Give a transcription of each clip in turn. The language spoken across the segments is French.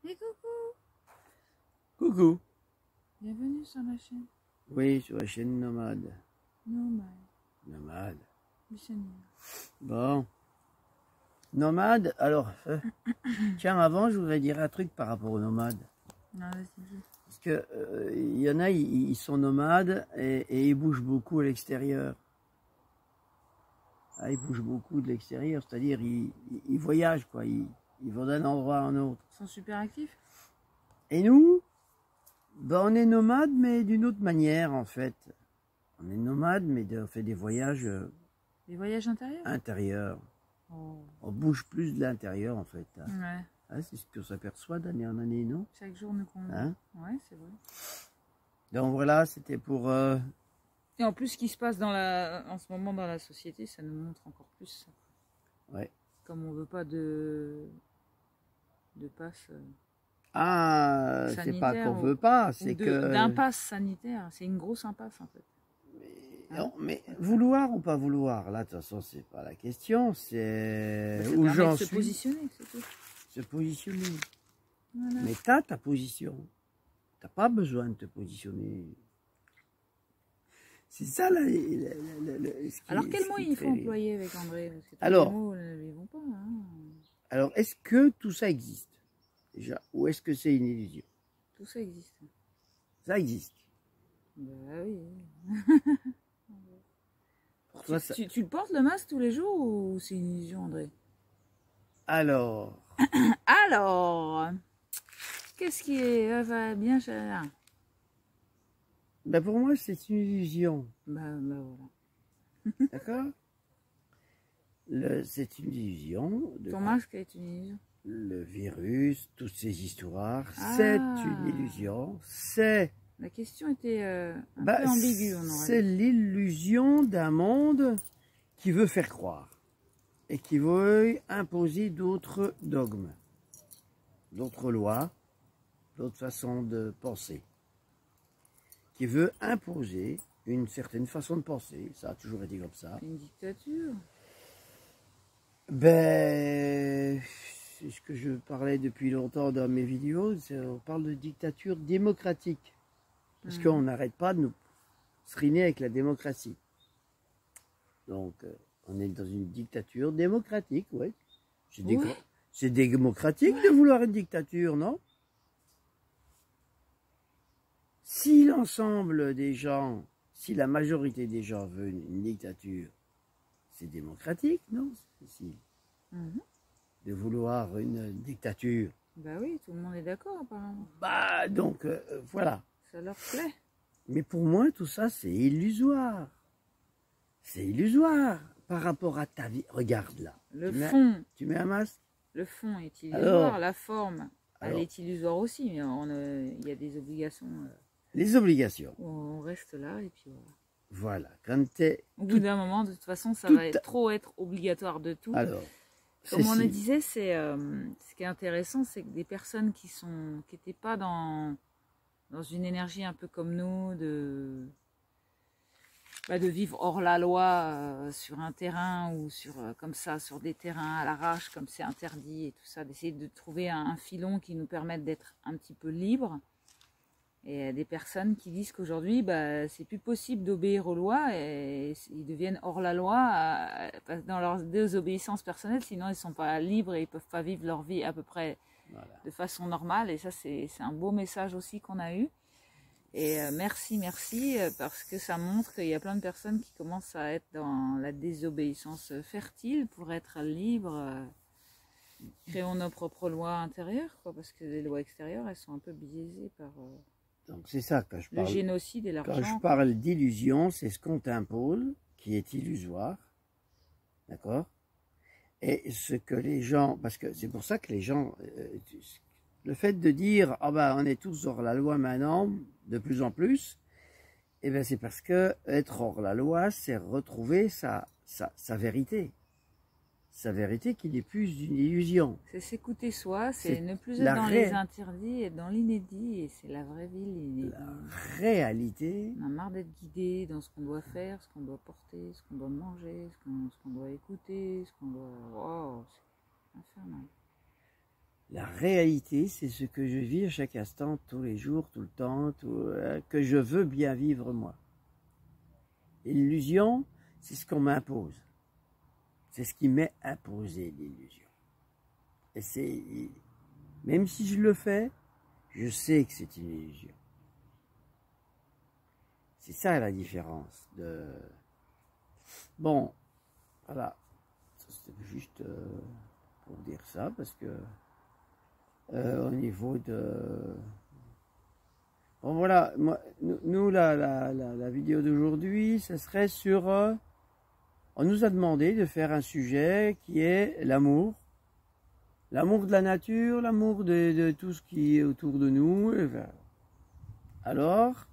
Et coucou, Coucou. bienvenue sur ma chaîne. Oui, sur la chaîne Nomade. Nomade, Nomade. missionnaire. Bon. Nomade, alors, tiens, avant, je voudrais dire un truc par rapport aux nomades. Non, vas-y, dis. Parce que il y en a, ils sont nomades et ils bougent beaucoup à l'extérieur. Ah, ils bougent beaucoup de l'extérieur, c'est-à-dire ils voyagent, quoi. Ils vont d'un endroit à un autre. Ils sont super actifs. Et nous, ben, on est nomades, mais d'une autre manière, en fait. On est nomades, mais on fait des voyages Des voyages intérieurs. intérieurs. Oh. On bouge plus de l'intérieur, en fait. Ouais, Ah, c'est ce qu'on s'aperçoit d'année en année, non? chaque jour nous convient. Hein? Ouais, c'est vrai. Donc voilà, c'était pour... Et en plus, ce qui se passe en ce moment dans la société, ça nous montre encore plus ça. Ouais. Comme on veut pas de passe Ah, c'est pas sanitaire qu'on veut pas, c'est ou que... d'impasse sanitaire. C'est une grosse impasse en fait. Non, mais vouloir ou pas vouloir, là, de toute façon, c'est pas la question, c'est Ça où permet j'en de se suis. positionner, c'est tout. Se positionner. Voilà. Mais t'as ta position. T'as pas besoin de te positionner. C'est ça, là. Alors, quel mot il faut employer avec André? Parce que tous Alors, les mots ne lui vont pas. Hein. alors, est-ce que tout ça existe, déjà? Ou est-ce que c'est une illusion? Tout ça existe. Ça existe. Bah oui. Pour toi, ça... Tu le portes le masque tous les jours ou c'est une illusion, André? Alors, Qu'est-ce qui est va bien cher? ben pour moi, c'est une illusion. Bah voilà. D'accord? C'est une illusion. Ton masque est une illusion. Le virus, toutes ces histoires, Ah. c'est une illusion. C'est... La question était un peu ambiguë, on aurait c'est l'illusion d'un monde qui veut faire croire et qui veut imposer d'autres dogmes, d'autres lois, d'autres façons de penser, qui veut imposer une certaine façon de penser. Ça a toujours été comme ça. une dictature. Ben, c'est ce que je parlais depuis longtemps dans mes vidéos, on parle de dictature démocratique. Parce qu'on n'arrête pas de nous seriner avec la démocratie. Donc, on est dans une dictature démocratique, oui. C'est démocratique de vouloir une dictature, non? Si l'ensemble des gens, si la majorité des gens veut une dictature, c'est démocratique, non? Si. De vouloir une dictature. Bah oui, tout le monde est d'accord apparemment. Bah, donc, voilà. Ça leur plaît. Mais pour moi, tout ça, c'est illusoire. C'est illusoire par rapport à ta vie. Regarde là. Tu mets un masque? Le fond est illusoire, la forme, elle alors, est illusoire aussi, mais il y a des obligations. Les obligations. On reste là et puis voilà. Voilà. Quand t'es... Au bout d'un moment, de toute façon, ça va trop être obligatoire de tout. Alors, comme on le disait, ce qui est intéressant, c'est que des personnes qui n'étaient pas dans une énergie un peu comme nous, de vivre hors la loi sur un terrain ou comme ça, sur des terrains à l'arrache, comme c'est interdit et tout ça, d'essayer de trouver un filon qui nous permette d'être un petit peu libre. Et des personnes qui disent qu'aujourd'hui, c'est plus possible d'obéir aux lois et ils deviennent hors la loi dans leur désobéissance personnelle, sinon ils ne sont pas libres et ils ne peuvent pas vivre leur vie à peu près de façon normale. Et ça, c'est un beau message aussi qu'on a eu. Et merci, parce que ça montre qu'il y a plein de personnes qui commencent à être dans la désobéissance fertile pour être libres. Créons nos propres lois intérieures, quoi, parce que les lois extérieures, elles sont un peu biaisées par... Donc c'est ça que je parle. Le génocide et l'argent. Quand je parle d'illusion, c'est ce qu'on t'impose, qui est illusoire. D'accord? Et ce que les gens... Parce que c'est pour ça que les gens... le fait de dire, ah ben on est tous hors la loi maintenant, de plus en plus, eh ben c'est parce que être hors la loi, c'est retrouver sa vérité. Sa vérité qui n'est plus une illusion. C'est s'écouter soi, c'est ne plus être dans les interdits et dans l'inédit, et c'est la vraie vie. La réalité. On a marre d'être guidé dans ce qu'on doit faire, ce qu'on doit porter, ce qu'on doit manger, ce qu'on doit écouter, ce qu'on doit... Wow, c'est infernal. La réalité, c'est ce que je vis à chaque instant, tous les jours, tout le temps, que je veux bien vivre moi. Et l'illusion, c'est ce qu'on m'impose. C'est ce qui m'est imposé, l'illusion. Et c'est, même si je le fais, je sais que c'est une illusion. C'est ça la différence de... Bon, voilà. C'était juste pour dire ça, parce que au niveau de... Bon voilà, moi, nous la vidéo d'aujourd'hui, ce serait sur... on nous a demandé de faire un sujet qui est l'amour. L'amour de la nature, l'amour de tout ce qui est autour de nous. Alors,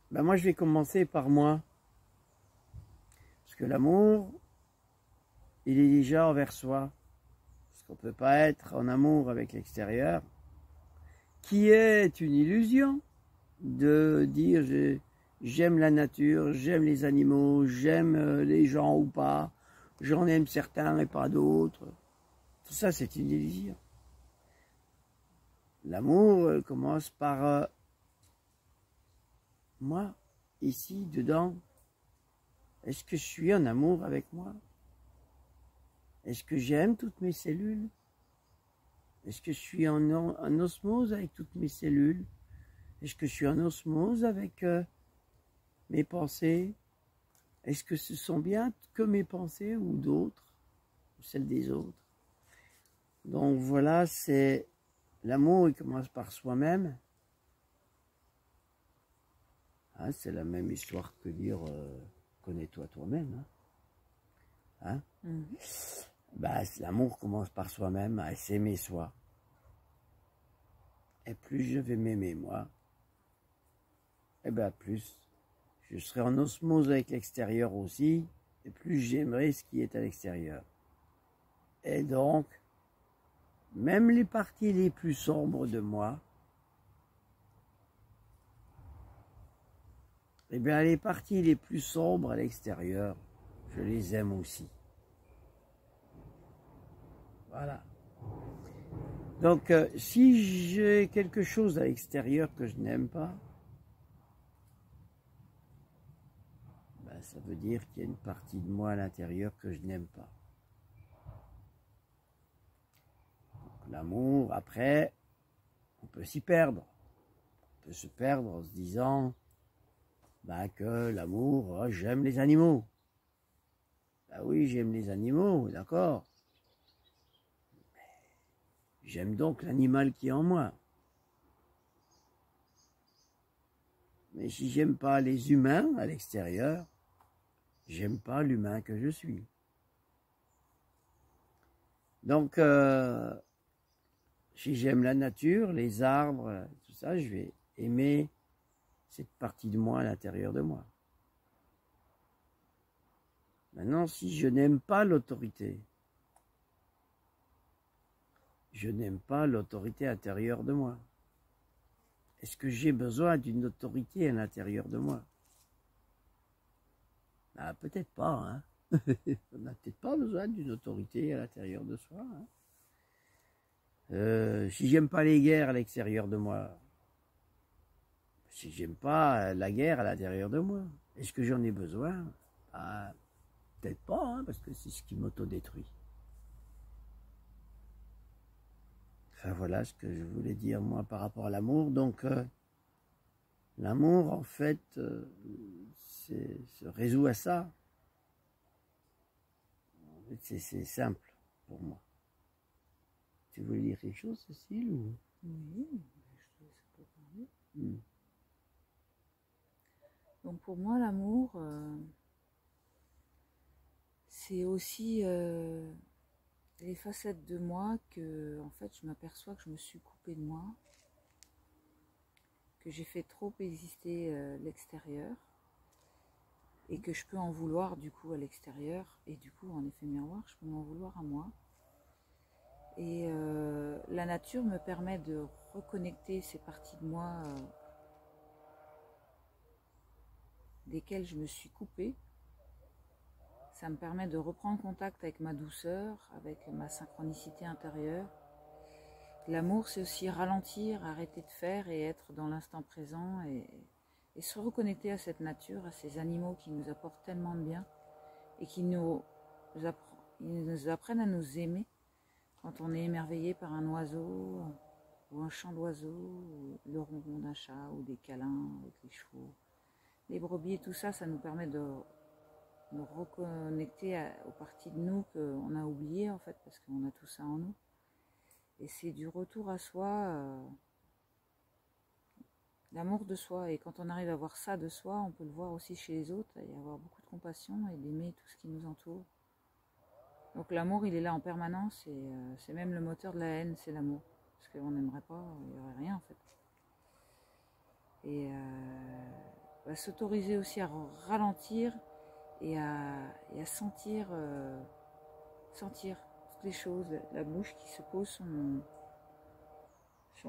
ben moi je vais commencer par moi. Parce que l'amour, il est déjà envers soi. Parce qu'on ne peut pas être en amour avec l'extérieur, qui est une illusion de dire j'aime la nature, j'aime les animaux, j'aime les gens ou pas, j'en aime certains et pas d'autres. Tout ça, c'est une illusion. L'amour commence par moi, ici, dedans. Est-ce que je suis en amour avec moi? Est-ce que j'aime toutes mes cellules? Est-ce que je suis en osmose avec toutes mes cellules? Est-ce que je suis en osmose avec mes pensées? Est-ce que ce sont bien que mes pensées ou d'autres, ou celles des autres? Donc voilà, c'est l'amour, il commence par soi-même. Hein, c'est la même histoire que dire connais-toi toi-même. Hein? Bah, l'amour commence par soi-même, à s'aimer soi. Et plus je vais m'aimer moi, et ben plus je serai en osmose avec l'extérieur aussi, et plus j'aimerai ce qui est à l'extérieur. Et donc, même les parties les plus sombres de moi, et bien les parties les plus sombres à l'extérieur, je les aime aussi. Voilà. Donc, si j'ai quelque chose à l'extérieur que je n'aime pas, ben, ça veut dire qu'il y a une partie de moi à l'intérieur que je n'aime pas. L'amour, après, on peut s'y perdre. On peut se perdre en se disant ben, que l'amour, oh, j'aime les animaux. Ben oui, j'aime les animaux, d'accord. J'aime donc l'animal qui est en moi. Mais si j'aime pas les humains à l'extérieur, j'aime pas l'humain que je suis. Donc, si j'aime la nature, les arbres, tout ça, je vais aimer cette partie de moi à l'intérieur de moi. Maintenant, si je n'aime pas l'autorité, je n'aime pas l'autorité intérieure de moi. Est-ce que j'ai besoin d'une autorité à l'intérieur de moi? Ah, peut-être pas, hein. On n'a peut-être pas besoin d'une autorité à l'intérieur de soi. Hein. Si j'aime pas les guerres à l'extérieur de moi, si j'aime pas la guerre à l'intérieur de moi, est-ce que j'en ai besoin? Ah, peut-être pas, hein, parce que c'est ce qui m'autodétruit. Enfin voilà ce que je voulais dire moi par rapport à l'amour. Donc l'amour en fait se résout à ça. C'est simple pour moi. Tu voulais dire quelque chose, Cécile ou... Oui, je te laisse parler. Donc pour moi, l'amour, c'est aussi les facettes de moi que, en fait, je m'aperçois que je me suis coupée de moi, que j'ai fait trop exister l'extérieur, et que je peux en vouloir du coup à l'extérieur, et du coup en effet miroir, je peux m'en vouloir à moi. Et la nature me permet de reconnecter ces parties de moi desquelles je me suis coupée. Ça me permet de reprendre contact avec ma douceur, avec ma synchronicité intérieure. L'amour, c'est aussi ralentir, arrêter de faire et être dans l'instant présent et se reconnecter à cette nature, à ces animaux qui nous apportent tellement de bien et qui nous apprennent à nous aimer quand on est émerveillé par un oiseau ou un chant d'oiseau, ou le ronron d'un chat ou des câlins avec les chevaux. Les brebis et tout ça, ça nous permet de nous reconnecter aux parties de nous qu'on a oubliées en fait, parce qu'on a tout ça en nous. Et c'est du retour à soi, l'amour de soi. Et quand on arrive à voir ça de soi, on peut le voir aussi chez les autres, et avoir beaucoup de compassion et d'aimer tout ce qui nous entoure. Donc l'amour, il est là en permanence, et c'est même le moteur de la haine, c'est l'amour. Parce qu'on n'aimerait pas, il n'y aurait rien en fait. Et s'autoriser aussi à ralentir et à sentir toutes les choses, la bouche qui se pose sur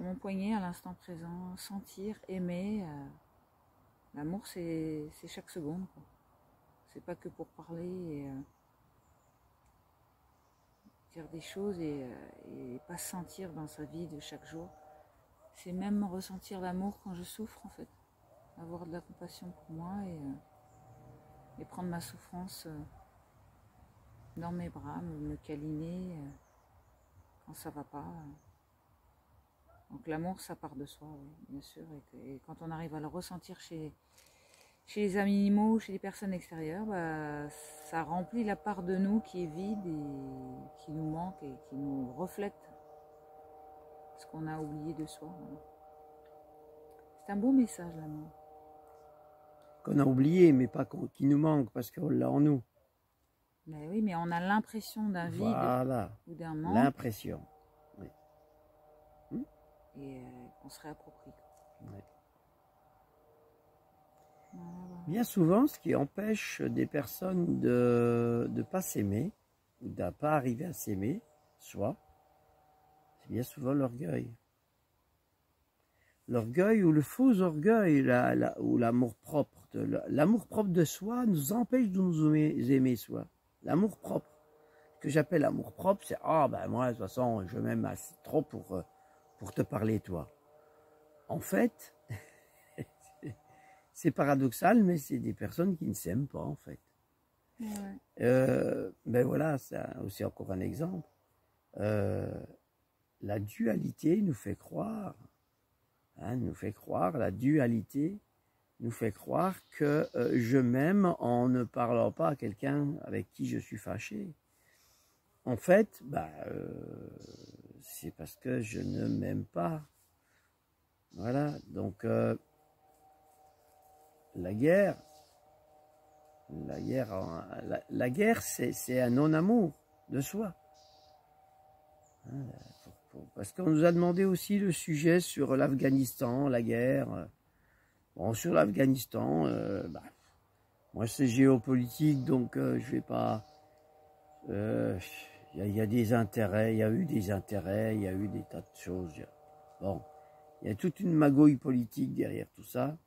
mon poignet à l'instant présent, sentir, aimer. L'amour, c'est chaque seconde, quoi. C'est pas que pour parler et dire des choses et pas sentir dans sa vie de chaque jour. C'est même ressentir l'amour quand je souffre en fait, avoir de la compassion pour moi et prendre ma souffrance dans mes bras, me câliner quand ça va pas. Donc l'amour, ça part de soi, oui, bien sûr. Et quand on arrive à le ressentir chez les animaux, chez les personnes extérieures, ça remplit la part de nous qui est vide et qui nous manque et qui nous reflète ce qu'on a oublié de soi. Voilà. C'est un beau message, l'amour. Qu'on a oublié, mais pas qui nous manque, parce qu'on l'a en nous. Mais oui, mais on a l'impression d'un vide ou d'un manque. L'impression. Oui. Et qu'on se réapproprie. Oui. Voilà. Bien souvent, ce qui empêche des personnes de ne pas s'aimer, ou de ne pas arriver à s'aimer, soi, c'est bien souvent l'orgueil. L'orgueil ou le faux orgueil, ou l'amour-propre. L'amour-propre de soi nous empêche de nous aimer soi. L'amour-propre. Ce que j'appelle l'amour-propre, c'est « Ah, ben moi, de toute façon, je m'aime assez trop pour te parler, toi. » En fait, c'est paradoxal, mais c'est des personnes qui ne s'aiment pas, en fait. Ouais. Ben voilà, c'est aussi encore un exemple. La dualité nous fait croire, la dualité nous fait croire que je m'aime en ne parlant pas à quelqu'un avec qui je suis fâché. En fait, c'est parce que je ne m'aime pas. Voilà, donc la guerre, c'est un non-amour de soi. Parce qu'on nous a demandé aussi le sujet sur l'Afghanistan, la guerre. Bon, sur l'Afghanistan, moi c'est géopolitique, donc je vais pas... Il y a des intérêts, il y a eu des intérêts, il y a eu des tas de choses. Bon, il y a toute une magouille politique derrière tout ça.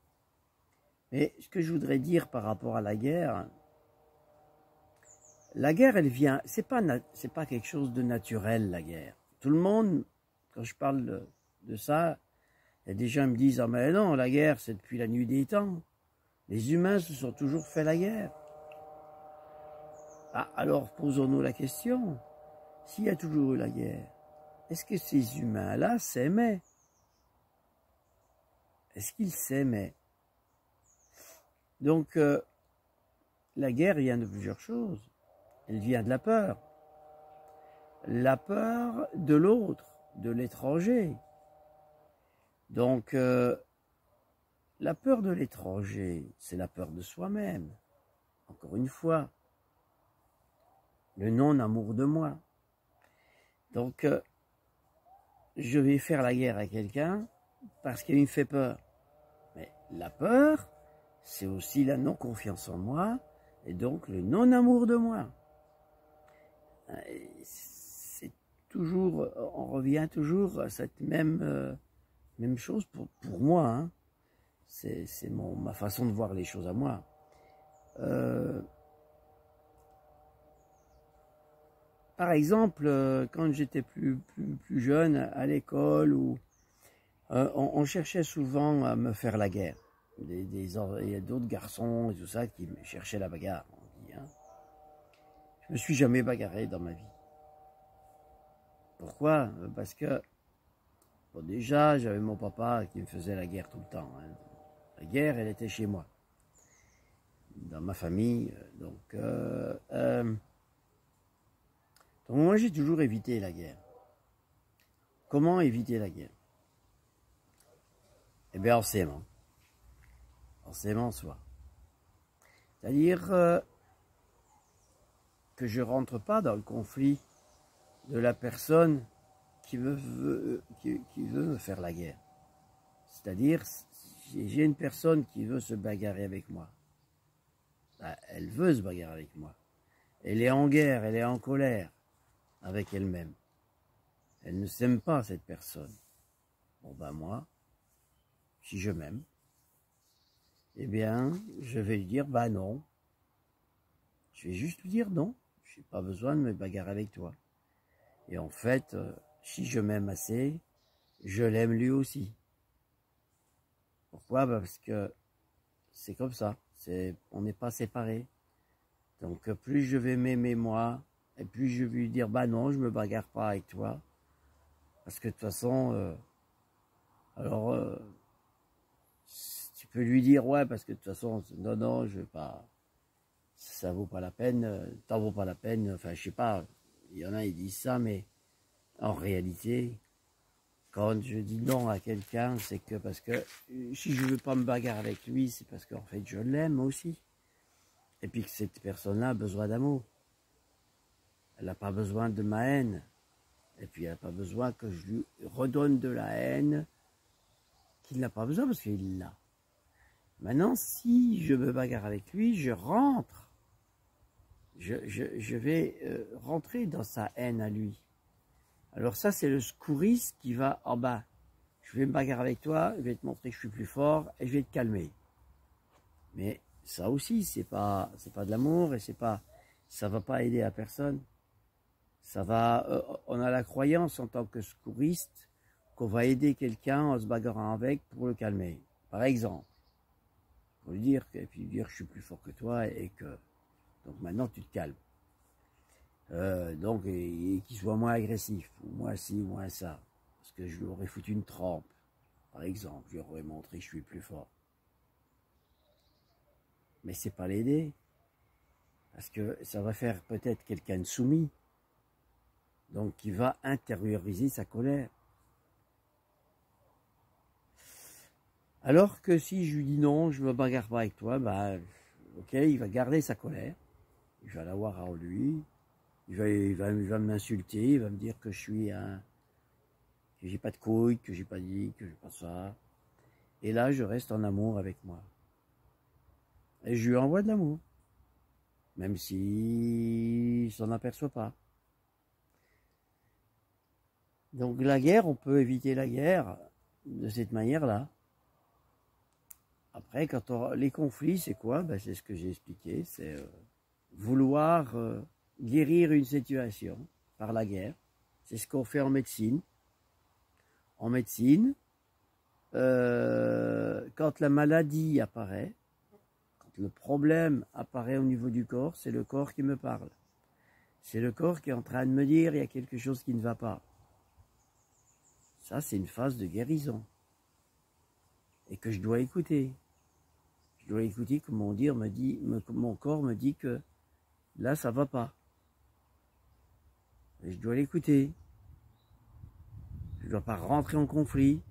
Mais ce que je voudrais dire par rapport à la guerre, elle vient, c'est pas quelque chose de naturel, la guerre. Tout le monde, quand je parle de ça, il y a des gens qui me disent « Ah mais non, la guerre, c'est depuis la nuit des temps. Les humains se sont toujours fait la guerre. » Ah, alors posons-nous la question, s'il y a toujours eu la guerre, est-ce que ces humains-là s'aimaient? Est-ce qu'ils s'aimaient? Donc, la guerre vient de plusieurs choses. Elle vient de la peur. La peur de l'autre, de l'étranger. Donc, la peur de l'étranger, c'est la peur de soi-même. Encore une fois, le non-amour de moi. Donc, je vais faire la guerre à quelqu'un parce qu'il me fait peur. Mais la peur, c'est aussi la non-confiance en moi et donc le non-amour de moi. C'est toujours, on revient toujours à cette même chose pour moi. Hein. C'est ma façon de voir les choses à moi. par exemple, quand j'étais plus jeune, à l'école, on cherchait souvent à me faire la guerre. Il y a d'autres garçons et tout ça qui cherchaient la bagarre. On dit, hein. Je me suis jamais bagarré dans ma vie. Pourquoi? Parce que, bon, déjà, j'avais mon papa qui me faisait la guerre tout le temps. Hein. La guerre, elle était chez moi, dans ma famille. Donc moi, j'ai toujours évité la guerre. Comment éviter la guerre? Eh bien, en s'aimant. En s'aimant soi. C'est-à-dire que je ne rentre pas dans le conflit de la personne qui veut me faire la guerre. C'est-à-dire, si j'ai une personne qui veut se bagarrer avec moi, ben, elle veut se bagarrer avec moi. Elle est en guerre, elle est en colère avec elle-même. Elle ne s'aime pas, cette personne. Bon ben moi, si je m'aime, eh bien, je vais lui dire, bah non. Je vais juste lui dire non. Je n'ai pas besoin de me bagarrer avec toi. Et en fait, si je m'aime assez, je l'aime lui aussi. Pourquoi? Parce que c'est comme ça. On n'est pas séparés. Donc plus je vais m'aimer moi, et plus je vais lui dire, bah non, je me bagarre pas avec toi. Parce que de toute façon, tu peux lui dire, ouais, parce que de toute façon, non, je veux pas, ça vaut pas la peine, t'en vaut pas la peine, enfin, je sais pas, il y en a, ils disent ça, mais en réalité, quand je dis non à quelqu'un, c'est que parce que si je veux pas me bagarrer avec lui, c'est parce qu'en fait, je l'aime aussi. Et puis que cette personne-là a besoin d'amour. Elle n'a pas besoin de ma haine. Et puis elle n'a pas besoin que je lui redonne de la haine qu'il n'a pas besoin parce qu'il l'a. Maintenant, si je me bagarre avec lui, je rentre. Je vais rentrer dans sa haine à lui. Alors ça, c'est le secouriste qui va en bas. Je vais me bagarrer avec toi, je vais te montrer que je suis plus fort et je vais te calmer. Mais ça aussi, c'est pas de l'amour et ça va pas aider à personne. On a la croyance en tant que secouriste qu'on va aider quelqu'un en se bagarrant avec pour le calmer. Par exemple, pour lui dire que je suis plus fort que toi et que donc maintenant tu te calmes. Donc et qu'il soit moins agressif, ou moins ci, ou moins ça, parce que je lui aurais foutu une trempe, par exemple, je lui aurais montré que je suis plus fort. Mais c'est pas l'aider, parce que ça va faire peut-être quelqu'un de soumis, donc qui va intérioriser sa colère. Alors que si je lui dis non, je me bagarre pas avec toi, bah ok, il va garder sa colère, il va l'avoir en lui, il va m'insulter, il va me dire que que j'ai pas de couilles, que j'ai pas dit, que j'ai pas ça. Et là, je reste en amour avec moi. Et je lui envoie de l'amour, même s'il s'en aperçoit pas. Donc la guerre, on peut éviter la guerre de cette manière-là. Après, les conflits, c'est quoi? Ben, c'est ce que j'ai expliqué, c'est vouloir guérir une situation par la guerre. C'est ce qu'on fait en médecine. En médecine, quand la maladie apparaît, quand le problème apparaît au niveau du corps, c'est le corps qui me parle. C'est le corps qui est en train de me dire il y a quelque chose qui ne va pas. Ça, c'est une phase de guérison. Et que je dois écouter. Je dois écouter que mon corps me dit que là, ça va pas. Et je dois l'écouter. Je ne dois pas rentrer en conflit.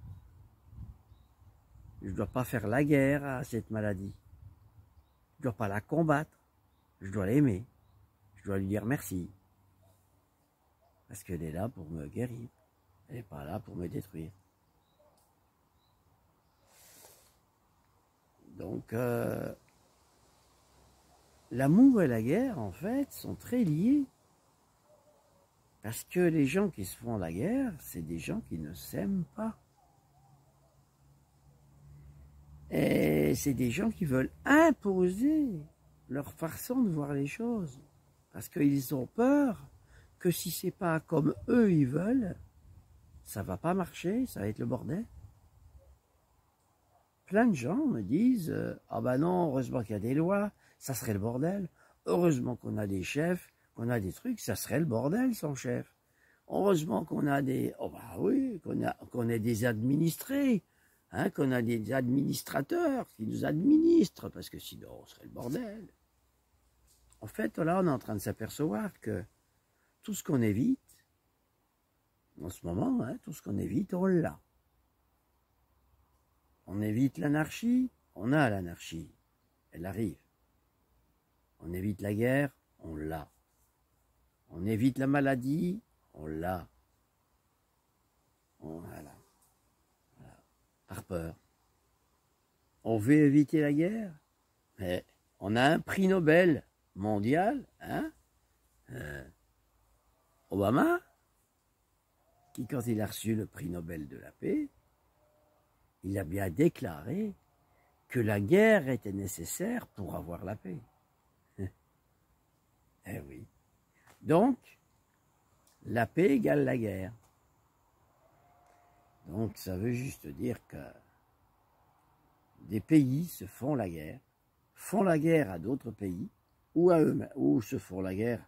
Je ne dois pas faire la guerre à cette maladie. Je ne dois pas la combattre. Je dois l'aimer. Je dois lui dire merci. Parce qu'elle est là pour me guérir. Elle n'est pas là pour me détruire. Donc, l'amour et la guerre, en fait, sont très liés. Parce que les gens qui se font la guerre, c'est des gens qui ne s'aiment pas. Et c'est des gens qui veulent imposer leur façon de voir les choses. Parce qu'ils ont peur que si c'est pas comme eux ils veulent, ça va pas marcher, ça va être le bordel. Plein de gens me disent ah ben non, heureusement qu'il y a des lois, ça serait le bordel. Heureusement qu'on a des chefs, qu'on a des trucs, ça serait le bordel sans chef. Heureusement qu'on a des oh bah oui, qu'on ait des administrés, hein, qu'on a des administrateurs qui nous administrent, parce que sinon on serait le bordel. En fait, là, on est en train de s'apercevoir que tout ce qu'on évite, en ce moment, hein, tout ce qu'on évite, on l'a. On évite l'anarchie, on a l'anarchie, elle arrive. On évite la guerre, on l'a. On évite la maladie, on l'a. Voilà. Par peur. On veut éviter la guerre, mais on a un prix Nobel mondial, hein, Obama, qui quand il a reçu le prix Nobel de la paix, il a bien déclaré que la guerre était nécessaire pour avoir la paix. Eh oui. Donc, la paix égale la guerre. Donc, ça veut juste dire que des pays se font la guerre à d'autres pays, ou à eux-mêmes, ou se font la guerre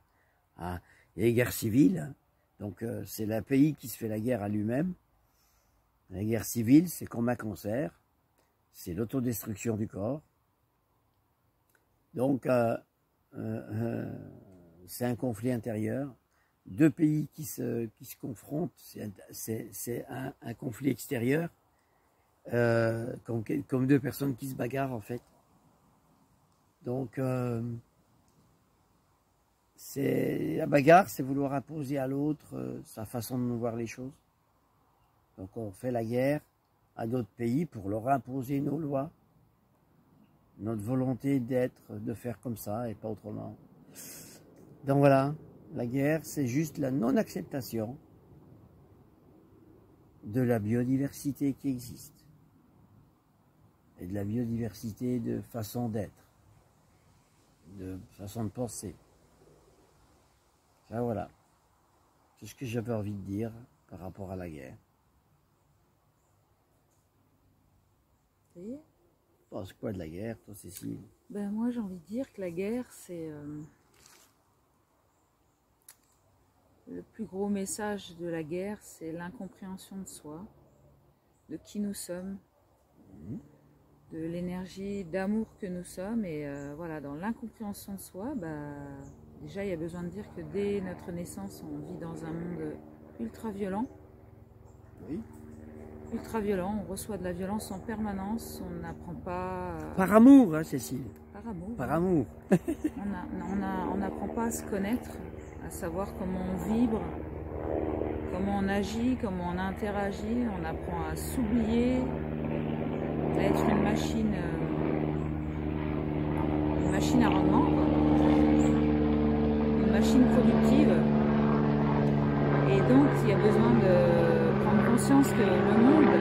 à les guerres civiles. Hein. Donc, c'est le pays qui se fait la guerre à lui-même. La guerre civile, c'est combat cancer, c'est l'autodestruction du corps. Donc, c'est un conflit intérieur. Deux pays qui se confrontent, c'est un conflit extérieur, comme deux personnes qui se bagarrent en fait. Donc, la bagarre, c'est vouloir imposer à l'autre sa façon de voir les choses. Donc on fait la guerre à d'autres pays pour leur imposer nos lois, notre volonté d'être, de faire comme ça et pas autrement. Donc voilà, la guerre, c'est juste la non-acceptation de la biodiversité qui existe et de la biodiversité de façon d'être, de façon de penser. Ça voilà, c'est ce que j'avais envie de dire par rapport à la guerre. Tu penses quoi de la guerre, toi, Cécile? Ben moi, j'ai envie de dire que la guerre, c'est le plus gros message de la guerre, c'est l'incompréhension de soi, de qui nous sommes, de l'énergie d'amour que nous sommes. Et voilà, dans l'incompréhension de soi, déjà, il y a besoin de dire que dès notre naissance, on vit dans un monde ultra violent. Oui. Ultra violent, on reçoit de la violence en permanence, on n'apprend pas... Par amour, hein, Cécile. Par amour. Par amour. On n'apprend pas à se connaître, à savoir comment on vibre, comment on agit, comment on interagit, on apprend à s'oublier, à être une machine à rendement, quoi. Une machine productive. Et donc, il y a besoin de prendre conscience que le monde,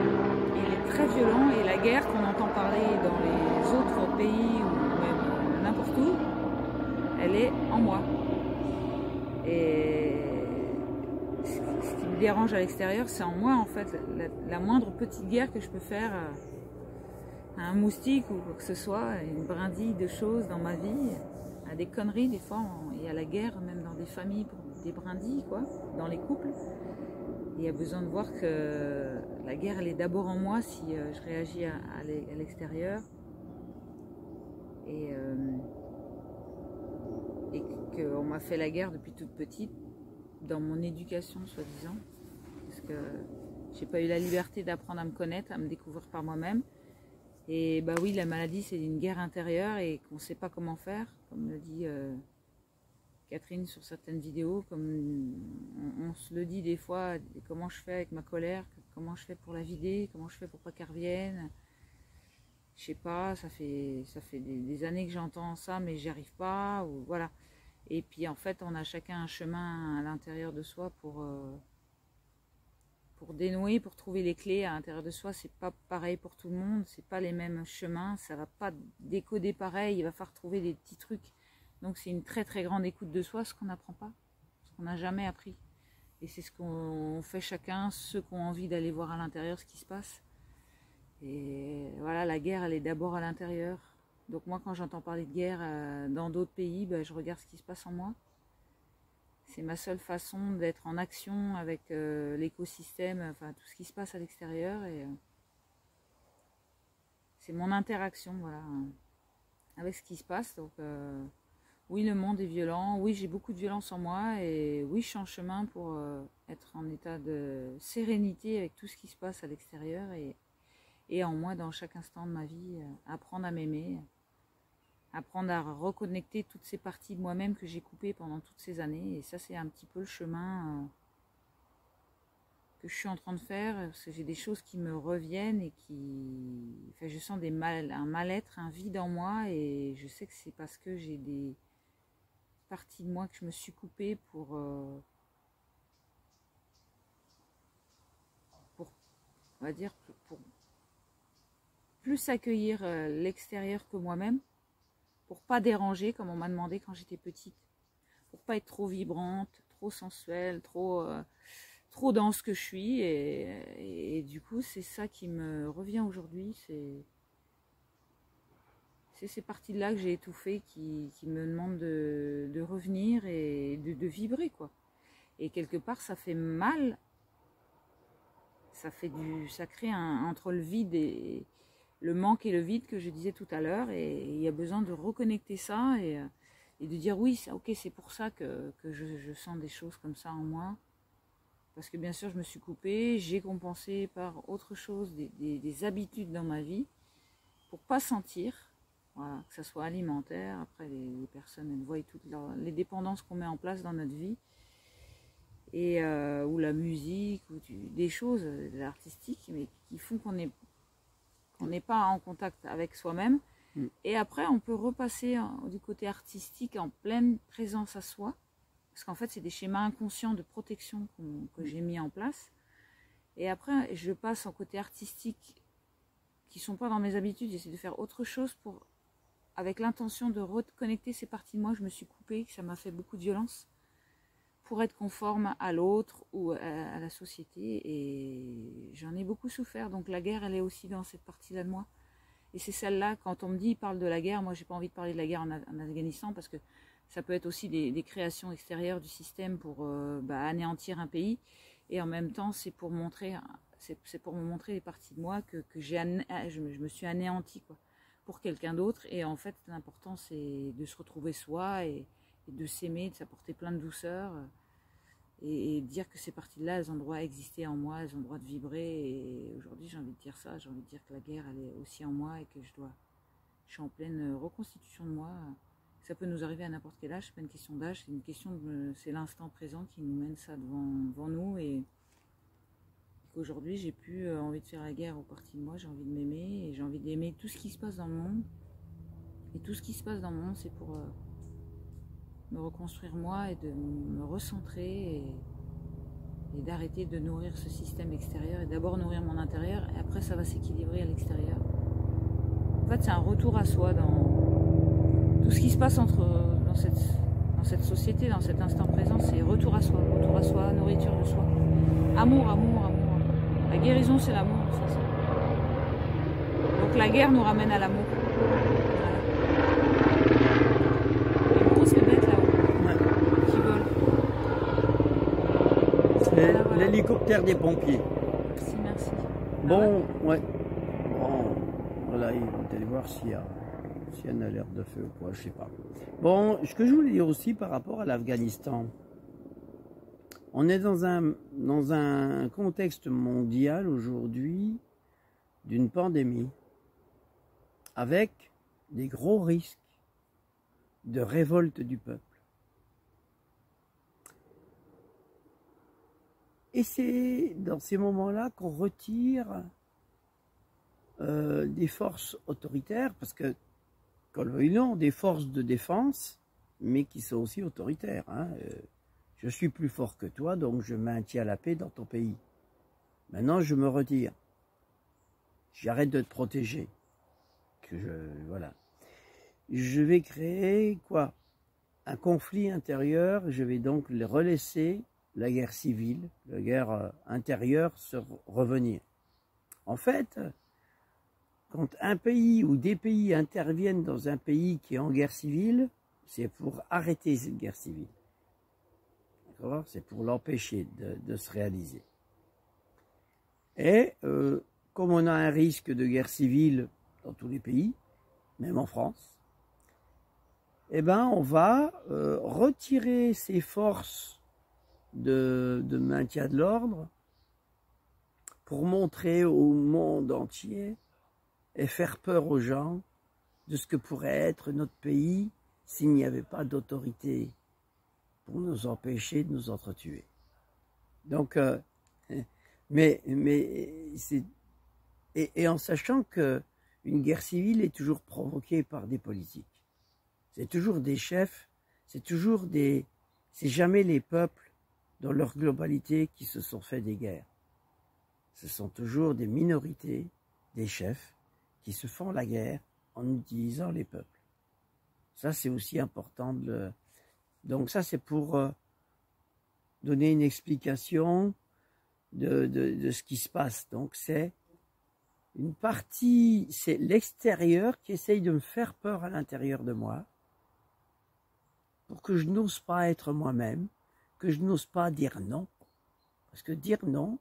il est très violent et la guerre qu'on entend parler dans les autres pays ou même n'importe où, elle est en moi. Et ce qui me dérange à l'extérieur, c'est en moi en fait. La moindre petite guerre que je peux faire à un moustique ou quoi que ce soit, une brindille de choses dans ma vie, à des conneries des fois, il y a la guerre même dans des familles pour des brindilles quoi, dans les couples. Il y a besoin de voir que la guerre, elle est d'abord en moi si je réagis à l'extérieur. Et qu'on m'a fait la guerre depuis toute petite, dans mon éducation, soi-disant. Parce que j'ai pas eu la liberté d'apprendre à me connaître, à me découvrir par moi-même. Et bah oui, la maladie, c'est une guerre intérieure et qu'on sait pas comment faire, comme le dit... Catherine sur certaines vidéos, comme on se le dit des fois, comment je fais avec ma colère, comment je fais pour la vider, comment je fais pour pas qu'elle revienne. Je sais pas, ça fait des années que j'entends ça, mais j'y arrive pas, ou voilà. Et puis en fait, on a chacun un chemin à l'intérieur de soi pour dénouer, pour trouver les clés à l'intérieur de soi. C'est pas pareil pour tout le monde, c'est pas les mêmes chemins, ça va pas décoder pareil, il va falloir trouver des petits trucs. Donc c'est une très très grande écoute de soi, ce qu'on n'apprend pas. qu'on n'a jamais appris. Et c'est ce qu'on fait chacun, ceux qui ont envie d'aller voir à l'intérieur ce qui se passe. Et voilà, la guerre, elle est d'abord à l'intérieur. Donc moi, quand j'entends parler de guerre dans d'autres pays, ben, je regarde ce qui se passe en moi. C'est ma seule façon d'être en action avec l'écosystème, enfin tout ce qui se passe à l'extérieur. Et c'est mon interaction, voilà, avec ce qui se passe. Donc oui, le monde est violent. Oui, j'ai beaucoup de violence en moi. Et oui, je change chemin pour être en état de sérénité avec tout ce qui se passe à l'extérieur. Et en moi, dans chaque instant de ma vie, apprendre à m'aimer. Apprendre à reconnecter toutes ces parties de moi-même que j'ai coupées pendant toutes ces années. Et ça, c'est un petit peu le chemin que je suis en train de faire. Parce que j'ai des choses qui me reviennent et qui... Enfin, je sens un mal-être, un vide en moi. Et je sais que c'est parce que j'ai des parties de moi que je me suis coupée pour on va dire, pour plus accueillir l'extérieur que moi-même. Pour pas déranger, comme on m'a demandé quand j'étais petite, pour pas être trop vibrante, trop sensuelle, trop dans ce que je suis, et du coup c'est ça qui me revient aujourd'hui, c'est ces parties-là que j'ai étouffées qui me demandent de revenir et de vibrer, quoi. Et quelque part ça fait mal, ça crée entre le vide et le manque et le vide que je disais tout à l'heure, et il y a besoin de reconnecter ça et de dire oui, ok, c'est pour ça que je sens des choses comme ça en moi, parce que bien sûr je me suis coupée, j'ai compensé par autre chose, des habitudes dans ma vie, pour pas sentir, voilà, que ça soit alimentaire, après les personnes elles voient toutes les dépendances qu'on met en place dans notre vie, et ou la musique, ou des choses artistiques, mais qui font qu'on n'est pas en contact avec soi-même. Et après, on peut repasser du côté artistique en pleine présence à soi. Parce qu'en fait, c'est des schémas inconscients de protection que j'ai mis en place. Et après, je passe en côté artistique qui ne sont pas dans mes habitudes. J'essaie de faire autre chose avec l'intention de reconnecter ces parties de moi que je me suis coupée, que ça m'a fait beaucoup de violence, pour être conforme à l'autre ou à la société. Et j'en ai beaucoup souffert. Donc la guerre, elle est aussi dans cette partie-là de moi. Et c'est celle-là, quand on me dit, parle de la guerre, moi j'ai pas envie de parler de la guerre en Afghanistan, parce que ça peut être aussi des créations extérieures du système pour anéantir un pays. Et en même temps, c'est pour me montrer les parties de moi que je me suis anéantie, quoi, pour quelqu'un d'autre. Et en fait, l'important, c'est de se retrouver soi et de s'aimer, de s'apporter plein de douceur, et dire que ces parties-là, elles ont le droit d'exister en moi, elles ont le droit de vibrer. Et aujourd'hui, j'ai envie de dire ça, j'ai envie de dire que la guerre, elle est aussi en moi, et que je suis en pleine reconstitution de moi. Ça peut nous arriver à n'importe quel âge, c'est pas une question d'âge, c'est l'instant présent qui nous mène ça devant nous, et qu'aujourd'hui, j'ai plus envie de faire la guerre aux parties de moi, j'ai envie de m'aimer, et j'ai envie d'aimer tout ce qui se passe dans le monde. Et tout ce qui se passe dans le monde, c'est pour me reconstruire moi, et de me recentrer, et d'arrêter de nourrir ce système extérieur, et d'abord nourrir mon intérieur, et après ça va s'équilibrer à l'extérieur. En fait, c'est un retour à soi dans tout ce qui se passe dans cette société, dans cet instant présent. C'est retour à soi, nourriture de soi, amour, amour, amour. La guérison, c'est l'amour, de toute façon. Donc la guerre nous ramène à l'amour. L'hélicoptère des pompiers. Merci, merci. Bon, ouais. Bon, voilà, ils vont aller voir s'il y a une alerte de feu ou quoi, je sais pas. Bon, ce que je voulais dire aussi par rapport à l'Afghanistan, on est dans un contexte mondial aujourd'hui d'une pandémie, avec des gros risques de révolte du peuple. Et c'est dans ces moments-là qu'on retire des forces autoritaires, parce que, qu'on le veuille ou non, des forces de défense, mais qui sont aussi autoritaires. Hein. Je suis plus fort que toi, donc je maintiens la paix dans ton pays. Maintenant, je me retire. J'arrête de te protéger. Voilà. Je vais créer quoi? un conflit intérieur, je vais donc relaisser la guerre civile, la guerre intérieure se revenir. En fait, quand un pays ou des pays interviennent dans un pays qui est en guerre civile, c'est pour arrêter cette guerre civile. D'accord ? C'est pour l'empêcher de se réaliser. Et comme on a un risque de guerre civile dans tous les pays, même en France, eh ben on va retirer ces forces de maintien de l'ordre pour montrer au monde entier et faire peur aux gens de ce que pourrait être notre pays s'il n'y avait pas d'autorité pour nous empêcher de nous entretuer. Donc, mais c'est et en sachant que une guerre civile est toujours provoquée par des politiques. C'est toujours des chefs, c'est jamais les peuples dans leur globalité qui se sont fait des guerres. Ce sont toujours des minorités, des chefs, qui se font la guerre en utilisant les peuples. Ça, c'est aussi important de le... Donc ça, c'est pour donner une explication de ce qui se passe. Donc c'est une partie, c'est l'extérieur qui essaye de me faire peur à l'intérieur de moi pour que je n'ose pas être moi-même, que je n'ose pas dire non. Parce que dire non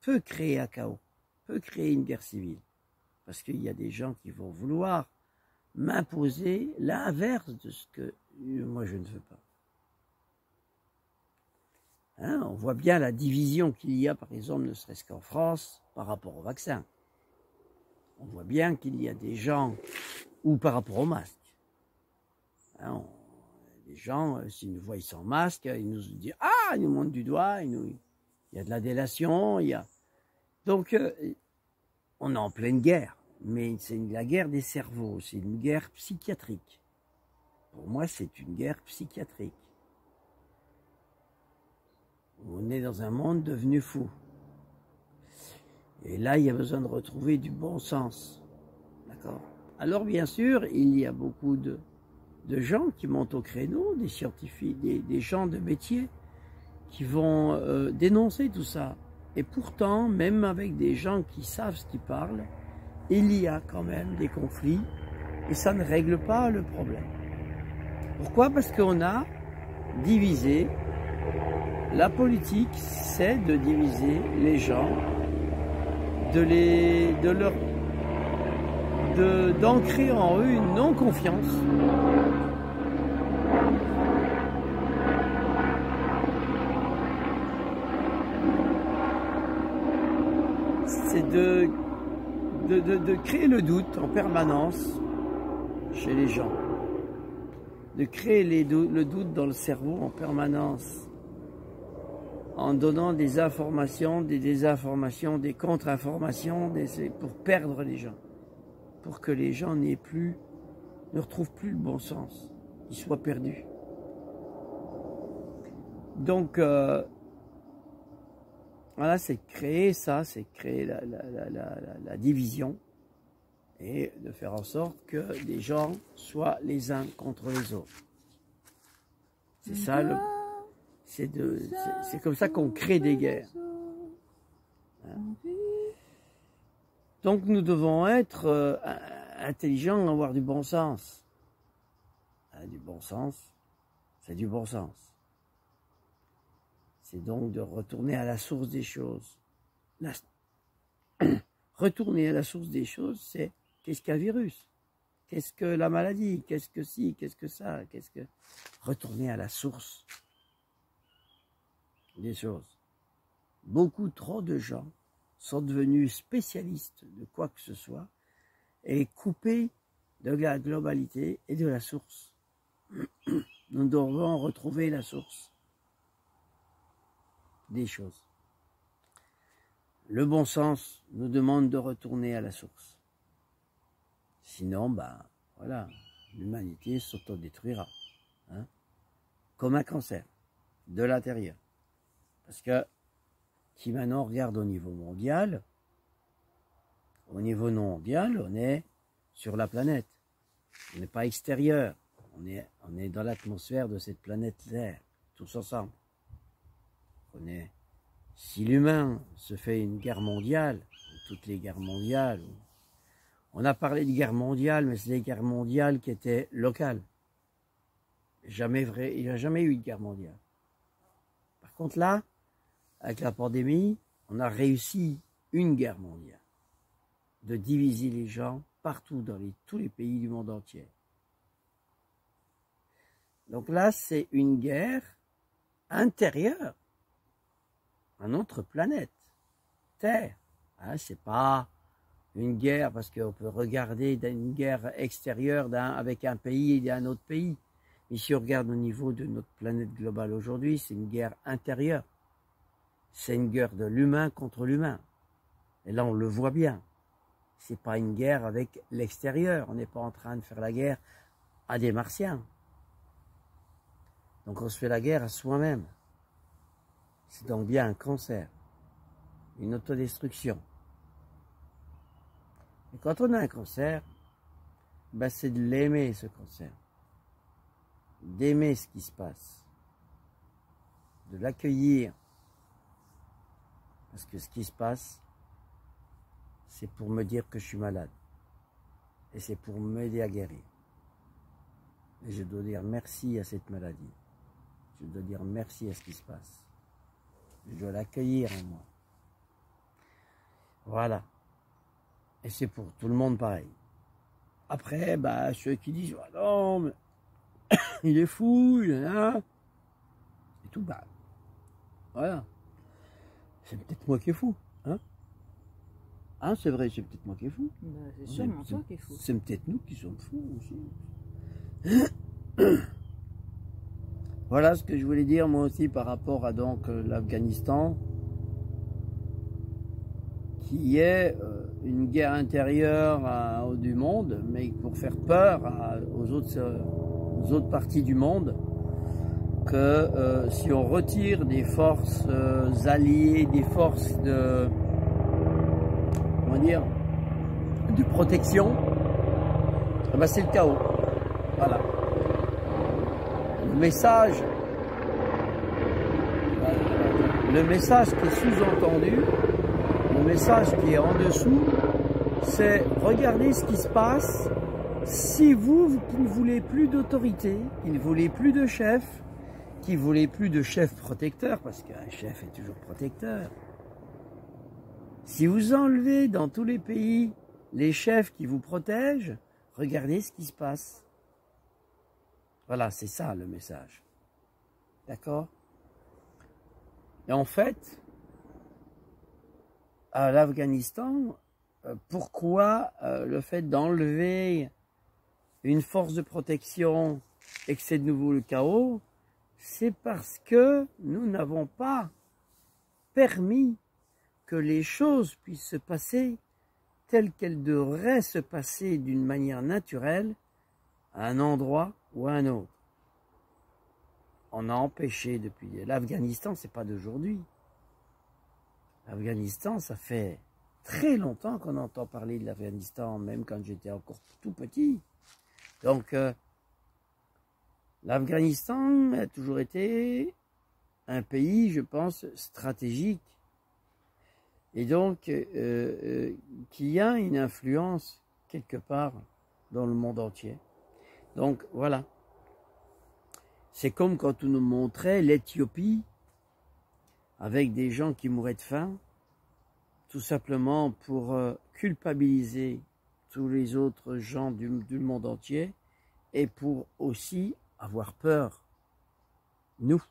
peut créer un chaos, peut créer une guerre civile. Parce qu'il y a des gens qui vont vouloir m'imposer l'inverse de ce que moi je ne veux pas. Hein, on voit bien la division qu'il y a, par exemple, ne serait-ce qu'en France, par rapport au vaccin. On voit bien qu'il y a des gens, ou par rapport au masque. Hein, les gens, s'ils nous voient sans masque, ils nous disent « Ah !» ils nous montrent du doigt, il y a de la délation, il y a... Donc, on est en pleine guerre, mais c'est la guerre des cerveaux, c'est une guerre psychiatrique. Pour moi, c'est une guerre psychiatrique. On est dans un monde devenu fou. Et là, il y a besoin de retrouver du bon sens. D'accord ? Alors, bien sûr, il y a beaucoup de gens qui montent au créneau, des scientifiques, des gens de métier, qui vont dénoncer tout ça. Et pourtant, même avec des gens qui savent ce qu'ils parlent, il y a quand même des conflits et ça ne règle pas le problème. Pourquoi ? Parce qu'on a divisé. La politique, c'est de diviser les gens, d'ancrer en eux une non-confiance. C'est de créer le doute en permanence chez les gens. De créer le doute dans le cerveau en permanence. En donnant des informations, des désinformations, des contre-informations, pour perdre les gens. Pour que les gens ne retrouvent plus le bon sens. Ils soient perdus. Donc, voilà, c'est créer ça, c'est créer la division et de faire en sorte que les gens soient les uns contre les autres. C'est ça le... C'est comme ça qu'on crée des guerres. Hein? Donc nous devons être intelligents, avoir du bon sens. Hein, du bon sens, c'est du bon sens. C'est donc de retourner à la source des choses. Retourner à la source des choses, c'est qu'est-ce qu'un virus? Qu'est-ce que la maladie? Qu'est-ce que ci? Qu'est-ce que ça? Retourner à la source des choses. Beaucoup trop de gens sont devenus spécialistes de quoi que ce soit et coupés de la globalité et de la source. Nous devons retrouver la source des choses. Le bon sens nous demande de retourner à la source. Sinon, voilà, l'humanité s'autodétruira. Hein, comme un cancer, de l'intérieur. Parce que si maintenant on regarde au niveau mondial, on est sur la planète. On n'est pas extérieur. On est dans l'atmosphère de cette planète Terre, tous ensemble. Si l'humain se fait une guerre mondiale, toutes les guerres mondiales, on a parlé de guerre mondiale, mais c'est des guerres mondiales qui étaient locales. Jamais vrai, il n'y a jamais eu de guerre mondiale. Par contre là, avec la pandémie, on a réussi une guerre mondiale, de diviser les gens partout dans tous les pays du monde entier. Donc là, c'est une guerre intérieure à notre planète, Terre. Hein, c'est pas une guerre parce qu'on peut regarder une guerre extérieure avec un pays et un autre pays. Mais si on regarde au niveau de notre planète globale aujourd'hui, c'est une guerre intérieure. C'est une guerre de l'humain contre l'humain. Et là, on le voit bien. C'est pas une guerre avec l'extérieur. On n'est pas en train de faire la guerre à des martiens. Donc on se fait la guerre à soi-même. C'est donc bien un cancer, une autodestruction. Et quand on a un cancer, ben c'est de l'aimer, ce cancer. D'aimer ce qui se passe. De l'accueillir. Parce que ce qui se passe, c'est pour me dire que je suis malade. Et c'est pour m'aider à guérir. Et je dois dire merci à cette maladie. Je dois dire merci à ce qui se passe. Je dois l'accueillir en moi. Voilà. Et c'est pour tout le monde pareil. Après, bah, ceux qui disent oh non, mais il est fou, il est là. Et tout, bah, voilà. C'est peut-être moi qui est fou. Hein, hein, c'est vrai, c'est peut-être moi qui est fou. Bah, c'est sûrement toi qui est fou. C'est peut-être nous qui sommes fous aussi. Voilà ce que je voulais dire moi aussi par rapport à donc l'Afghanistan, qui est une guerre intérieure du monde, mais pour faire peur aux autres parties du monde, que si on retire des forces alliées, des forces de, comment dire, de protection, eh ben c'est le chaos. Voilà. Le message qui est sous-entendu, le message qui est en dessous, c'est regardez ce qui se passe. Si vous qui ne voulez plus d'autorité, qui ne voulez plus de chef, qui ne voulez plus de chef protecteur, parce qu'un chef est toujours protecteur, si vous enlevez dans tous les pays les chefs qui vous protègent, regardez ce qui se passe. Voilà, c'est ça le message. D'accord? Et en fait, à l'Afghanistan, pourquoi le fait d'enlever une force de protection et que c'est de nouveau le chaos? C'est parce que nous n'avons pas permis que les choses puissent se passer telles qu'elles devraient se passer d'une manière naturelle à un endroit ou à un autre. On a empêché depuis l'Afghanistan, c'est pas d'aujourd'hui. L'Afghanistan, ça fait très longtemps qu'on entend parler de l'Afghanistan, même quand j'étais encore tout petit. Donc, l'Afghanistan a toujours été un pays, je pense, stratégique. Et donc, qui a une influence quelque part dans le monde entier. Donc, voilà. C'est comme quand on nous montrait l'Éthiopie avec des gens qui mouraient de faim, tout simplement pour culpabiliser tous les autres gens du monde entier et pour aussi avoir peur, nous,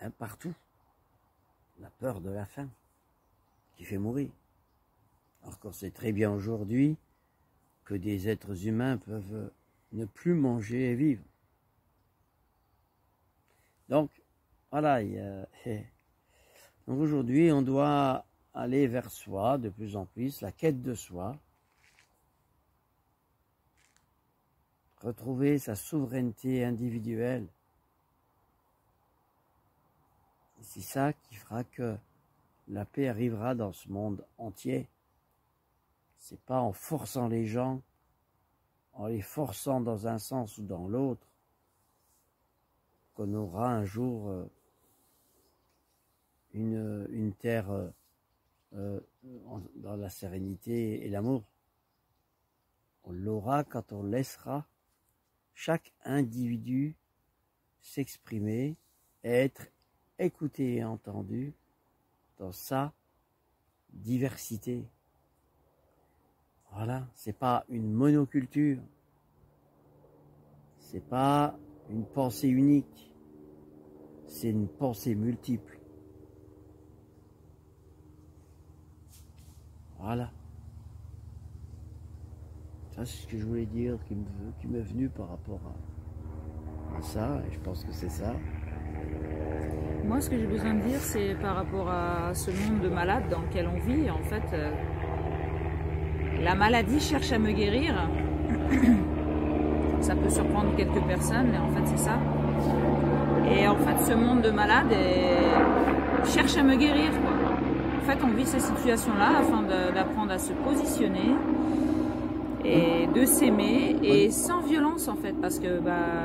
hein, partout, la peur de la faim qui fait mourir. Alors qu'on sait très bien aujourd'hui que des êtres humains peuvent ne plus manger et vivre. Donc, voilà, donc aujourd'hui, on doit aller vers soi de plus en plus, la quête de soi, retrouver sa souveraineté individuelle. C'est ça qui fera que la paix arrivera dans ce monde entier. C'est pas en forçant les gens, en les forçant dans un sens ou dans l'autre, qu'on aura un jour une terre dans la sérénité et l'amour. On l'aura quand on laissera chaque individu s'exprimer et être écouté et entendu dans sa diversité. Voilà, c'est pas une monoculture, c'est pas une pensée unique, c'est une pensée multiple. Voilà. Ça, c'est ce que je voulais dire, qui m'est venu par rapport à ça, et je pense que c'est ça. Moi, ce que j'ai besoin de dire, c'est par rapport à ce monde de malades dans lequel on vit. En fait, la maladie cherche à me guérir. Ça peut surprendre quelques personnes, mais en fait, c'est ça. Et en fait, ce monde de malades cherche à me guérir, quoi. En fait, on vit ces situations-là afin d'apprendre à se positionner et de s'aimer, et sans violence, en fait. Parce que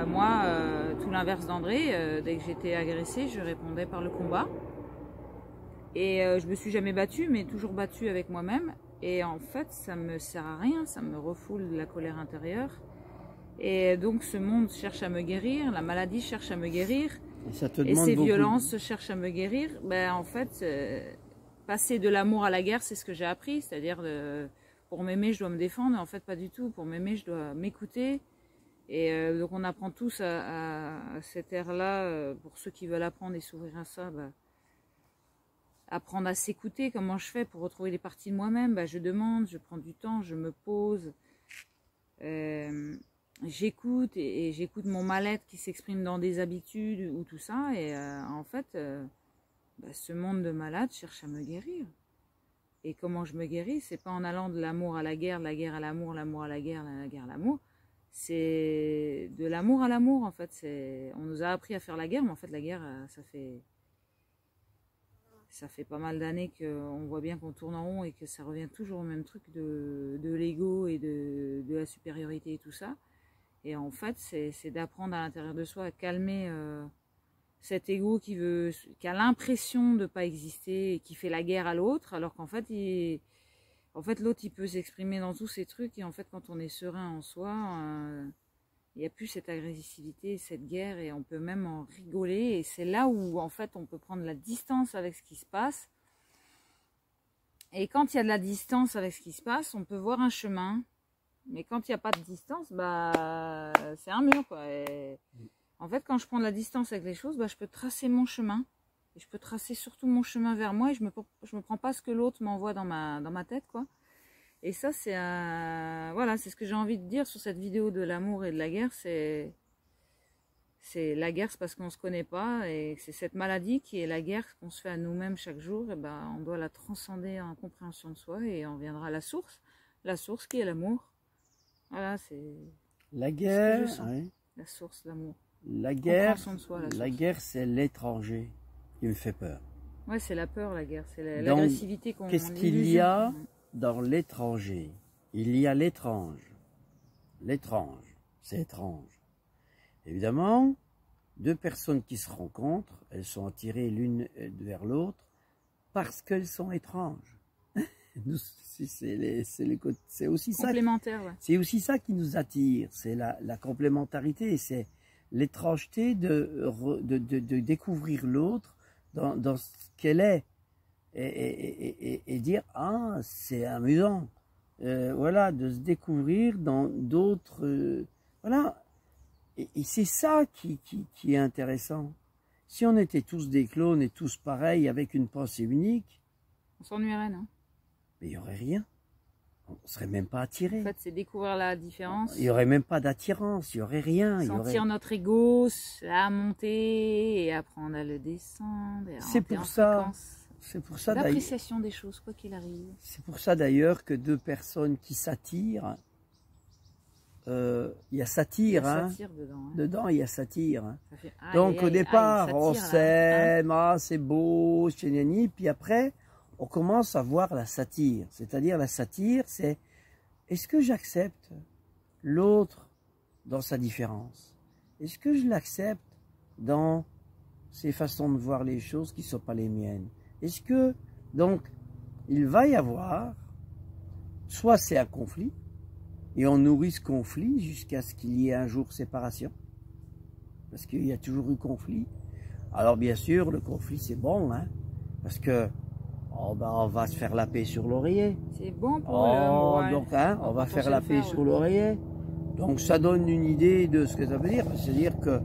moi, tout l'inverse d'André, dès que j'étais agressée, je répondais par le combat. Et je me suis jamais battue, mais toujours battue avec moi-même. Et en fait, ça me sert à rien, ça me refoule de la colère intérieure. Et donc, ce monde cherche à me guérir, la maladie cherche à me guérir, et ces violences cherchent à me guérir. En fait, passer de l'amour à la guerre, c'est ce que j'ai appris. C'est-à-dire, pour m'aimer, je dois me défendre. En fait, pas du tout. Pour m'aimer, je dois m'écouter. Et donc, on apprend tous à cette ère-là, pour ceux qui veulent apprendre et s'ouvrir à ça, apprendre à s'écouter. Comment je fais pour retrouver les parties de moi-même? Je demande, je prends du temps, je me pose. J'écoute et j'écoute mon mal-être qui s'exprime dans des habitudes ou tout ça. Et en fait, ce monde de malades cherche à me guérir. Et comment je me guéris? C'est pas en allant de l'amour à la guerre à l'amour, l'amour à la guerre à l'amour. C'est de l'amour à l'amour, en fait. On nous a appris à faire la guerre, mais en fait, la guerre, ça fait pas mal d'années qu'on voit bien qu'on tourne en rond et que ça revient toujours au même truc de l'ego et de la supériorité et tout ça. Et en fait, c'est d'apprendre à l'intérieur de soi à calmer cet ego qui a l'impression de ne pas exister et qui fait la guerre à l'autre, alors qu'en fait, l'autre, il peut s'exprimer dans tous ces trucs. Et en fait, quand on est serein en soi, il n'y a plus cette agressivité, cette guerre, et on peut même en rigoler. Et c'est là où, en fait, on peut prendre la distance avec ce qui se passe. Et quand il y a de la distance avec ce qui se passe, on peut voir un chemin. Mais quand il n'y a pas de distance, c'est un mur, quoi. Et en fait, quand je prends de la distance avec les choses, je peux tracer mon chemin. Et je peux tracer surtout mon chemin vers moi, et je me prends pas ce que l'autre m'envoie dans ma tête, quoi. Et ça, voilà, c'est ce que j'ai envie de dire sur cette vidéo de l'amour et de la guerre. C'est la guerre, c'est parce qu'on se connaît pas, et c'est cette maladie qui est la guerre qu'on se fait à nous-mêmes chaque jour. Et on doit la transcender en compréhension de soi, et on viendra à la source qui est l'amour. Voilà, c'est la guerre, ouais. La source, l'amour. La guerre, c'est l'étranger qui me fait peur. Ouais, c'est la peur, la guerre, c'est l'agressivité qu'on. Qu'est-ce qu'il y a dans l'étranger? Il y a l'étrange. L'étrange, c'est étrange. Évidemment, deux personnes qui se rencontrent, elles sont attirées l'une vers l'autre parce qu'elles sont étranges. C'est aussi ça. Complémentaire, ouais. C'est aussi ça qui nous attire, c'est la complémentarité, c'est l'étrangeté de découvrir l'autre dans ce qu'elle est, et dire ah, c'est amusant, voilà, de se découvrir dans d'autres, voilà, et c'est ça qui est intéressant. Si on était tous des clones et tous pareils avec une pensée unique, on s'ennuierait, non? Mais il n'y aurait rien. On ne serait même pas attiré. En fait, c'est découvrir la différence. Il n'y aurait même pas d'attirance, il n'y aurait rien. Sentir notre ego à monter et apprendre à le descendre. C'est pour ça. C'est pour ça d'ailleurs. L'appréciation des choses, quoi qu'il arrive. C'est pour ça d'ailleurs que deux personnes qui s'attirent, il y a satire, hein. Dedans, il y a satire. Hein. Donc au départ, on s'aime, ah c'est beau, puis après, on commence à voir la satire. C'est-à-dire la satire, c'est est-ce que j'accepte l'autre dans sa différence? Est-ce que je l'accepte dans ses façons de voir les choses qui ne sont pas les miennes. Est-ce que, donc, il va y avoir, soit c'est un conflit, et on nourrit ce conflit jusqu'à ce qu'il y ait un jour séparation, parce qu'il y a toujours eu conflit. Alors bien sûr, le conflit c'est bon, hein, parce que on va se faire la paix sur l'oreiller. C'est bon pour le moral. Donc, hein, on va faire la paix sur l'oreiller. Donc ça donne une idée de ce que ça veut dire. C'est-à-dire que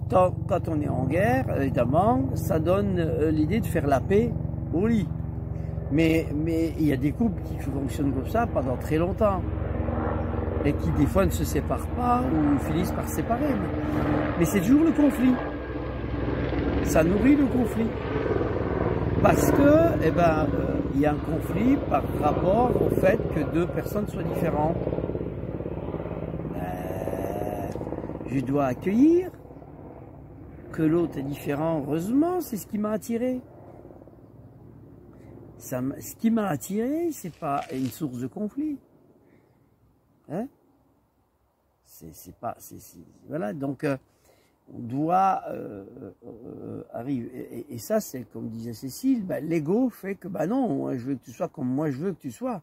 quand on est en guerre, évidemment, ça donne l'idée de faire la paix au lit. Mais il y a des couples qui fonctionnent comme ça pendant très longtemps. Et qui des fois ne se séparent pas ou finissent par se séparer. Mais c'est toujours le conflit. Ça nourrit le conflit. Parce que, il y a un conflit par rapport au fait que deux personnes soient différentes. Je dois accueillir que l'autre est différent. Heureusement, c'est ce qui m'a attiré. Ce qui m'a attiré, c'est pas une source de conflit. Hein? Voilà, donc on doit arriver. Et ça, c'est comme disait Cécile, l'ego fait que, non, moi, je veux que tu sois comme moi je veux que tu sois.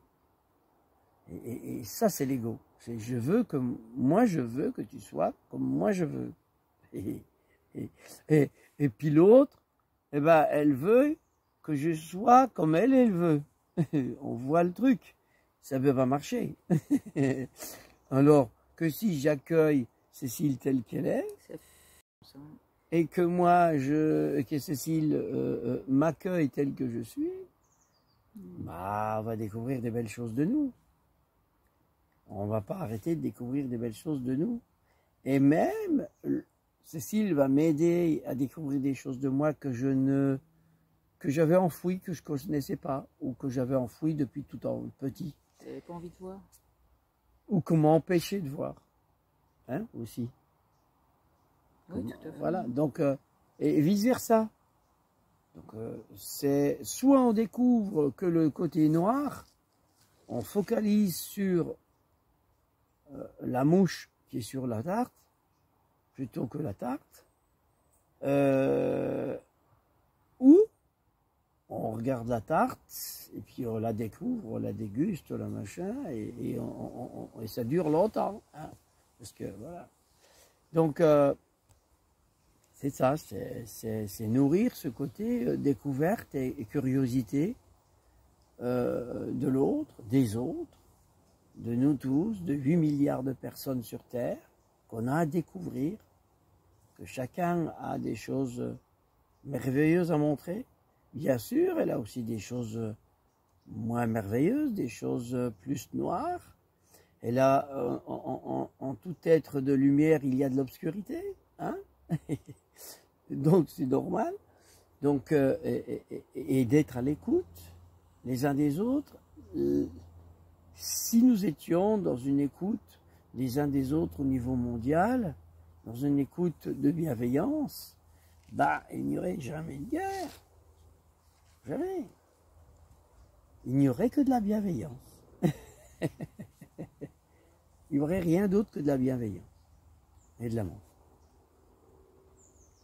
Et ça, c'est l'ego. C'est je veux que tu sois comme moi je veux. Et puis l'autre, elle veut que je sois comme elle veut. On voit le truc. Ça ne peut pas marcher. Alors que si j'accueille Cécile telle qu'elle est, et que moi, que Cécile m'accueille telle que je suis, on va découvrir des belles choses de nous. On ne va pas arrêter de découvrir des belles choses de nous. Et même, Cécile va m'aider à découvrir des choses de moi que j'avais enfouies, que je ne connaissais pas, ou que j'avais enfouies depuis tout petit. Tu n'avais pas envie de voir. Ou que m'empêcher de voir. Hein, aussi. Oui, tout à fait. Voilà, donc, et vice-versa. Donc, c'est soit on découvre que le côté noir, on focalise sur la mouche qui est sur la tarte, plutôt que la tarte, ou on regarde la tarte, et puis on la découvre, on la déguste, la machin, et ça dure longtemps. Hein, parce que, voilà. Donc, c'est ça, c'est nourrir ce côté découverte et curiosité de l'autre, des autres, de nous tous, de 8 milliards de personnes sur Terre, qu'on a à découvrir, que chacun a des choses merveilleuses à montrer. Bien sûr, elle a aussi des choses moins merveilleuses, des choses plus noires. Elle a, en tout être de lumière, il y a de l'obscurité, hein. Donc c'est normal. Donc, et d'être à l'écoute les uns des autres. Si nous étions dans une écoute les uns des autres au niveau mondial, dans une écoute de bienveillance, il n'y aurait jamais de guerre. Jamais. Il n'y aurait que de la bienveillance. Il n'y aurait rien d'autre que de la bienveillance et de l'amour.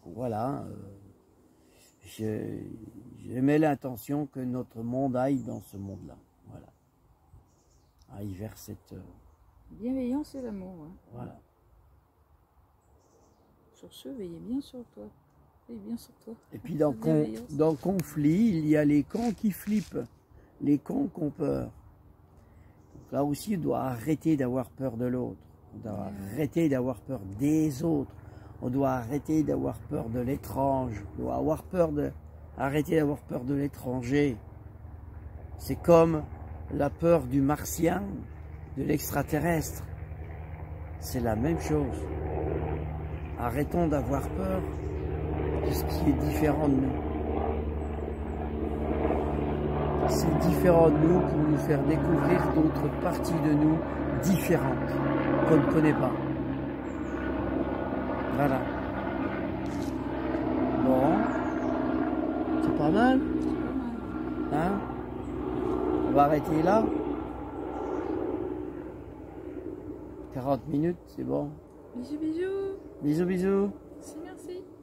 Voilà. Je mets l'intention que notre monde aille dans ce monde-là. Voilà. Aille vers cette... bienveillance et l'amour. Ouais. Voilà. Sur ce, veillez bien sur toi. Veillez bien sur toi. Et puis dans conflit, il y a les cons qui flippent. Les cons qui ont peur. Donc là aussi, on doit arrêter d'avoir peur de l'autre. On doit arrêter d'avoir peur des autres. On doit arrêter d'avoir peur de l'étrange. On doit arrêter d'avoir peur de l'étranger. C'est comme la peur du martien, de l'extraterrestre. C'est la même chose. Arrêtons d'avoir peur de ce qui est différent de nous. C'est différent de nous pour nous faire découvrir d'autres parties de nous différentes qu'on ne connaît pas. Voilà. Bon. C'est pas mal. Hein? On va arrêter là. 40 minutes, c'est bon. Bisous, bisous. Bisous, bisous. Merci, merci.